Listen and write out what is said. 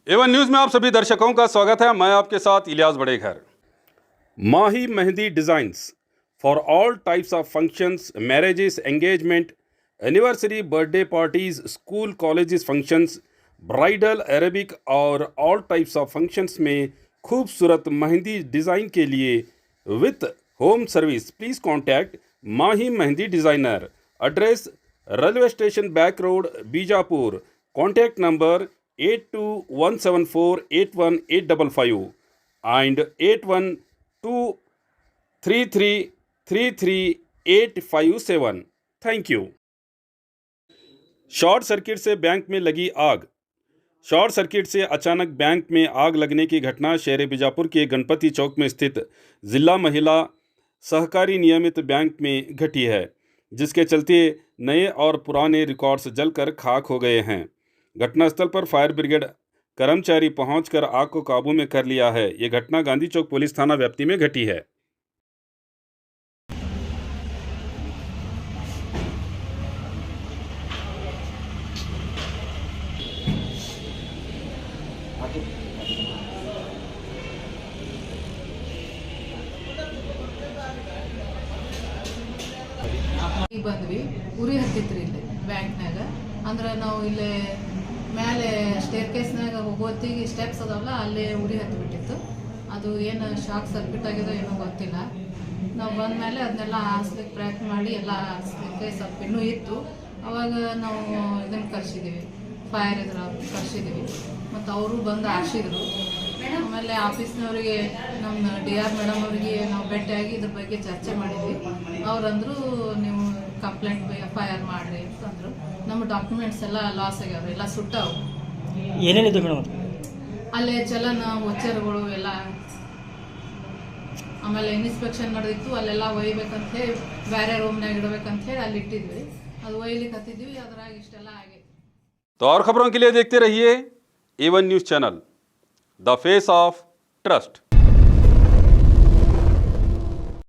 Avon news में आप सभी दर्शकों का स्वागत है। मैं आपके साथ Ilyas Badeghar. Mahi mehndi designs for all types of functions, marriages, engagement, anniversary, birthday parties, school colleges functions, bridal, Arabic और ऑल टाइप्स ऑफ फंक्शंस में खूबसूरत मेहंदी डिज़ाइन के लिए with home service. Please contact Mahi mehndi designer. Address railway station back road, Bijapur. Contact number 8117481855 and 8123333857। Thank you. Short circuit से bank में लगी आग। Short circuit से अचानक बैंक में आग लगने की घटना शहर बीजापुर के गणपति चौक में स्थित जिला महिला सहकारी नियमित बैंक में घटी है, जिसके चलते नए और पुराने रिकॉर्ड्स जलकर खाक हो गए हैं। घटनास्थल पर फायर ब्रिगेड कर्मचारी पहुंचकर आग को काबू में कर लिया है। यह घटना गांधी चौक पुलिस थाना व्याप्ति में घटी है। ಬಂದ್ವಿ ಉರಿ ಹತ್ತಿತ್ರಿ ಇಲ್ಲಿ ಬ್ಯಾಂಕ್ನಾಗ. ಅಂದ್ರೆ ನಾವು ಇಲ್ಲಿ ಮೇಲೆ ಸ್ಟೇರ್ ಕೇಸ್ನಾಗ ಹೋಗೋತ್ತಿಗೆ ಸ್ಟೆಪ್ಸ್ ಅದಾವಲ್ಲ, ಅಲ್ಲೇ ಉರಿ ಹತ್ತಿಬಿಟ್ಟಿತ್ತು. ಅದು ಏನು ಶಾಕ್ ಸರ್ಕ್ಯೂಟ್ ಆಗಿದೋ ಏನೋ ಗೊತ್ತಿಲ್ಲ. ನಾವು ಬಂದ ಮೇಲೆ ಅದನ್ನೆಲ್ಲ ಹಾಸ್ಲಿಕ್ಕೆ ಪ್ರಯತ್ನ ಮಾಡಿ ಎಲ್ಲ ಹಾಸ್ಲಿಕ್ಕೆ ಸ್ವಲ್ಪ ಇನ್ನೂ ಇತ್ತು. ಅವಾಗ ನಾವು ಇದನ್ನು ಕರ್ಸಿದ್ದೀವಿ, ಫೈರ್ ಇದ್ರ ಕರ್ಸಿದ್ದೀವಿ. ಮತ್ತು ಅವರು ಬಂದು ಹಾರಿಸಿದ್ರು. ಆಮೇಲೆ ಆಫೀಸ್ನವರಿಗೆ ನಮ್ಮ DR ಮೇಡಮ್ ಅವರಿಗೆ ನಾವು ಭೇಟಿಯಾಗಿ ಇದ್ರ ಬಗ್ಗೆ ಚರ್ಚೆ ಮಾಡಿದ್ವಿ. ಅವ್ರಂದ್ರು ನೀವು ಕಂಪ್ಲೇಂಟ್ FIR ಮಾಡಿರಿ ಅಂತಂದರು. ನಮ್ಮ ಡಾಕ್ಯುಮೆಂಟ್ಸ್ ಎಲ್ಲ ಲಾಸ್ ಆಗ್ಯಾವ್ರಿ, ಎಲ್ಲ ಸುಟ್ಟಾವು. ಏನೇನಿದೆ ಮೇಡಮ್? ಅಲ್ಲೇ ಚಲನ ವಚರ್ಗಳು ಎಲ್ಲ. ಆಮೇಲೆ ಇನ್ಸ್ಪೆಕ್ಷನ್ ನಡೆದಿತ್ತು, ಅಲ್ಲೆಲ್ಲ ಒಯ್ಬೇಕಂತ ಹೇಳಿ ಬೇರೆ ರೂಮ್ನಾಗ ಇಡಬೇಕಂತ ಹೇಳಿ ಅಲ್ಲಿ ಇಟ್ಟಿದ್ವಿ. ಅದು ಒಯ್ಲಿಕ್ಕೆ ಹತ್ತಿದ್ವಿ, ಅದ್ರಾಗ ಇಷ್ಟೆಲ್ಲ ಆಗೈತಿ. तो और खबरों के लिए देखते रहिए A1 news channel, the face of trust.